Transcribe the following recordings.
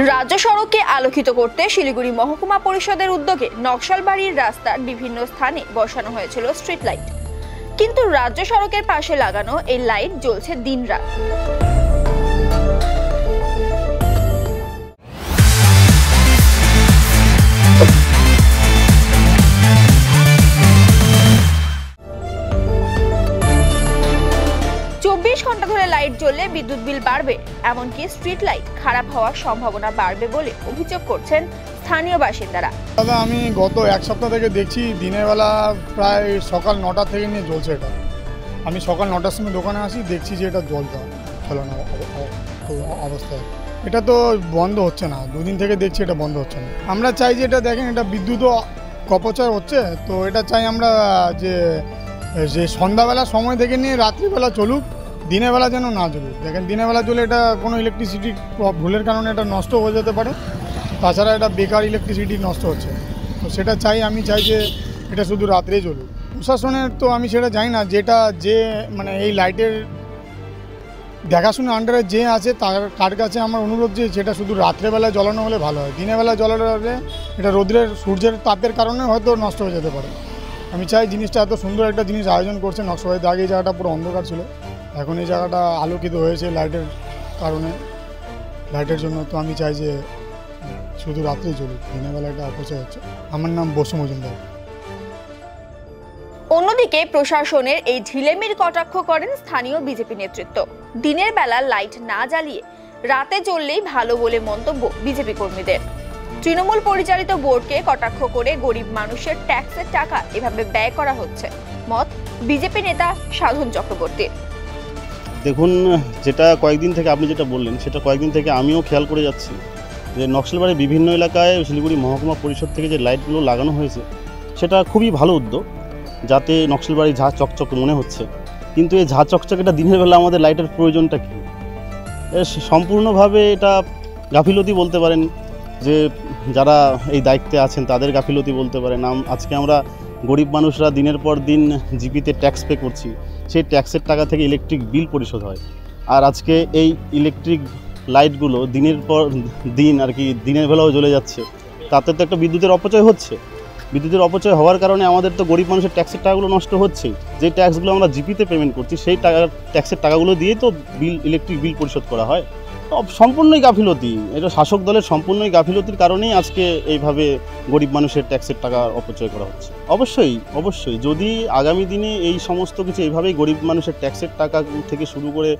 রাজ্য সড়ককে আলোকিত করতে শিলিগুড়ি মহকুমা পরিষদের উদ্যোগে নকশালবাড়ির রাস্তার বিভিন্ন স্থানে বসানো হয়েছিল স্ট্রিট লাইট, কিন্তু রাজ্য সড়কের পাশে লাগানো এই লাইট জ্বলছে দিনরাত। 24 ঘন্টা ধরে লাইট জ্বললে বিদ্যুৎ বিল বাড়বে, এমনকি স্ট্রিট লাইট খারাপ হওয়ার সম্ভাবনা বাড়বে বলে অভিযোগ করছেন স্থানীয় বাসিন্দারা। দাদা, আমি গত এক সপ্তাহ থেকে দেখছি দিনের বেলা প্রায় সকাল 9টা থেকে নিয়ে জ্বলছে। এটা আমি সকাল 9টার সময় দোকানে আসি, দেখছি যে এটা জ্বলানো অবস্থায়। এটা তো বন্ধ হচ্ছে না, দুদিন থেকে দেখছি এটা বন্ধ হচ্ছে না। আমরা চাই যে এটা দেখেন, এটা বিদ্যুৎও অপচয় হচ্ছে, তো এটা চাই আমরা যে সন্ধ্যাবেলা সময় থেকে নিয়ে রাত্রিবেলা চলুক, দিনের বেলা যেন না জ্বলুক। দেখেন, দিনের বেলা জ্বলে এটা কোনো ইলেকট্রিসিটি ভুলের কারণে এটা নষ্ট হয়ে যেতে পারে, তাছাড়া এটা বেকার ইলেকট্রিসিটি নষ্ট হচ্ছে। তো সেটা চাই, আমি চাই যে এটা শুধু রাত্রেই জ্বলুক। প্রশাসনের তো আমি সেটা জানি না, যে মানে এই লাইটের দেখাশোনা আন্ডারে যে আছে তার কাছে আমার অনুরোধ যে সেটা শুধু রাত্রেবেলায় জ্বলানো হলে ভালো হয়। দিনের বেলা জ্বলানো হলে এটা সূর্যের তাপের কারণে হয়তো নষ্ট হয়ে যেতে পারে। আমি চাই জিনিসটা, এত সুন্দর একটা জিনিস আয়োজন করছে নকশালবাড়িতে। আগে এই জায়গাটা পুরো অন্ধকার ছিল, এখন এই জায়গাটা আলোকিত হয়েছে লাইটের কারণে, লাইটের জন্য। তো আমি চাই যে শুধু রাত্রেই চলুক, দিনের বেলা এটা অপচয় হচ্ছে। আমার নাম বসু মজুমদার। অন্যদিকে প্রশাসনের এই ঢিলেমির কটাক্ষ করেন স্থানীয় বিজেপি নেতৃত্ব। দিনের বেলা লাইট না জ্বালিয়ে রাতে জ্বললেই ভালো বলে মন্তব্য বিজেপি কর্মীদের। তৃণমূল পরিচালিত বোর্ডকে কটাক্ষ করে গরিব মানুষের ট্যাক্সের টাকা এভাবে ব্যয় করা হচ্ছে, মত বিজেপি নেতা সাধন চক্রবর্তী। দেখুন, যেটা কয়েকদিন থেকে আপনি যেটা বললেন, সেটা কয়েকদিন থেকে আমিও খেয়াল করে যাচ্ছি যে নকশালবাড়ির বিভিন্ন এলাকায় শিলিগুড়ি মহকুমা পরিষদ থেকে যে লাইটগুলো লাগানো হয়েছে, সেটা খুবই ভালো উদ্যোগ, যাতে নকশালবাড়ি ঝাঁ চকচক মনে হচ্ছে। কিন্তু এই ঝাঁ চকচকেটা দিনের বেলা আমাদের লাইটের প্রয়োজনটা কী? সম্পূর্ণভাবে এটা গাফিলতি বলতে পারেন, যে যারা এই দায়িত্বে আছেন তাদের গাফিলতি বলতে পারেন। আজকে আমরা গরিব মানুষরা দিনের পর দিন জিপিতে ট্যাক্স পে করছি, সেই ট্যাক্সের টাকা থেকে ইলেকট্রিক বিল পরিশোধ হয়। আর আজকে এই ইলেকট্রিক লাইটগুলো দিনের পর দিন আর কি দিনের বেলাও জ্বলে যাচ্ছে, তাতে তো একটা বিদ্যুতের অপচয় হচ্ছে। বিদ্যুতের অপচয় হওয়ার কারণে আমাদের তো গরিব মানুষের ট্যাক্সের টাকাগুলো নষ্ট হচ্ছেই। যে ট্যাক্সগুলো আমরা জিপিতে পেমেন্ট করছি, সেই ট্যাক্সের টাকাগুলো দিয়ে তো ইলেকট্রিক বিল পরিশোধ করা হয়। সম্পূর্ণই গাফিলতি, এটা শাসক দলের সম্পূর্ণই গাফিলতির কারণেই আজকে এইভাবে গরিব মানুষের ট্যাক্সের টাকা অপচয় করা হচ্ছে। অবশ্যই যদি আগামী দিনে এই সমস্ত কিছু এইভাবেই গরিব মানুষের ট্যাক্সের টাকা থেকে শুরু করে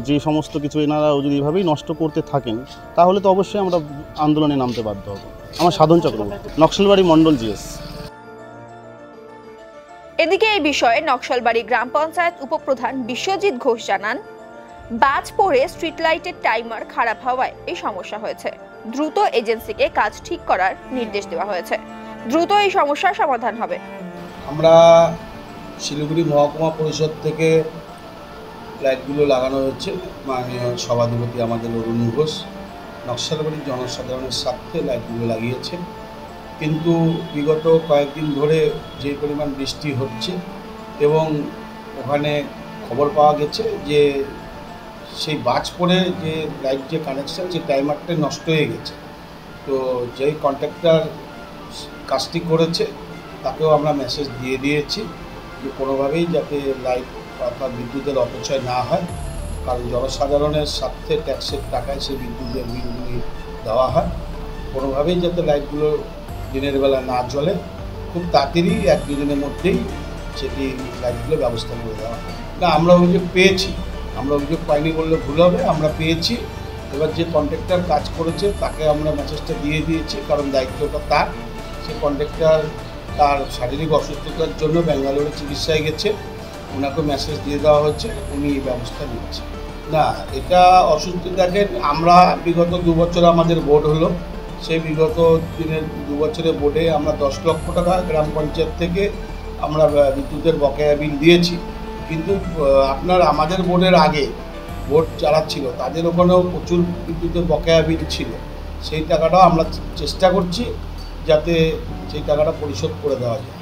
যে সমস্ত কিছু এনারাও যদি এভাবেই নষ্ট করতে থাকেন, তাহলে তো অবশ্যই আমরা আন্দোলনে নামতে বাধ্য হব। আমার সাধন চক্রবর্তী, নকশালবাড়ি মণ্ডল জিএস। এদিকে এই বিষয়ে নকশালবাড়ি গ্রাম পঞ্চায়েত উপপ্রধান বিশ্বজিৎ ঘোষ জানান, বাজ পড়ে স্ট্রিট লাইটের টাইমার খারাপ হওয়ায় এই সমস্যা হয়েছে। দ্রুত এজেন্সিকে কাজ ঠিক করার নির্দেশ দেওয়া হয়েছে, দ্রুত এই সমস্যার সমাধান হবে। আমরা শিলিগুড়ি মহকুমা পরিষদ থেকে লাইটগুলো লাগানো হচ্ছে, মাননীয় সভাধিপতি আমাদের অরুণ ঘোষ নকশালবাড়ির জনসাধারণের স্বার্থে লাইটগুলো লাগিয়েছে। কিন্তু বিগত কয়েকদিন ধরে যে পরিমাণ বৃষ্টি হচ্ছে এবং ওখানে খবর পাওয়া গেছে যে সেই বাজ পড়ে যে লাইট যে কানেকশান, যে টাইমারটা নষ্ট হয়ে গেছে। তো যেই কন্ট্রাক্টর কাজটি করেছে তাকেও আমরা মেসেজ দিয়ে দিয়েছি যে কোনোভাবেই যাতে লাইট অর্থাৎ বিদ্যুতের অপচয় না হয়, কারণ জনসাধারণের স্বার্থে ট্যাক্সের টাকায় সেই বিদ্যুতের বিলগুলি দেওয়া হয়। কোনোভাবেই যাতে লাইটগুলো দিনের বেলা না জ্বলে, খুব তাড়াতাড়ি 1-2 দিনের মধ্যেই সেটি লাইটগুলো ব্যবস্থা করে দেওয়া হয়। না, আমরা অভিযোগ পেয়েছি, আমরা অভিযোগ পাইনি বললে ভুল হবে, আমরা পেয়েছি। এবার যে কন্ট্রাক্টর কাজ করেছে তাকে আমরা মেসেজটা দিয়ে দিয়েছি, কারণ দায়িত্বটা তার। সে কন্ট্রাক্টর তার শারীরিক অসুস্থতার জন্য ব্যাঙ্গালোরে চিকিৎসায় গেছে, ওনাকে মেসেজ দিয়ে দেওয়া হচ্ছে, উনি ব্যবস্থা নিচ্ছে। না, এটা অসুস্থ দেখেন, আমরা বিগত 2 বছর আমাদের বোর্ড হলো, সেই বিগত দিনের 2 বছরের বোর্ডে আমরা 10 লক্ষ টাকা গ্রাম পঞ্চায়েত থেকে আমরা বিদ্যুতের বকেয়া বিল দিয়েছি। কিন্তু আপনার আমাদের বোর্ডের আগে বোর্ড যারা ছিল তাদের ওখানেও প্রচুর বিদ্যুতের বকেয়া বিল ছিল, সেই টাকাটাও আমরা চেষ্টা করছি যাতে সেই টাকাটা পরিশোধ করে দেওয়া যায়।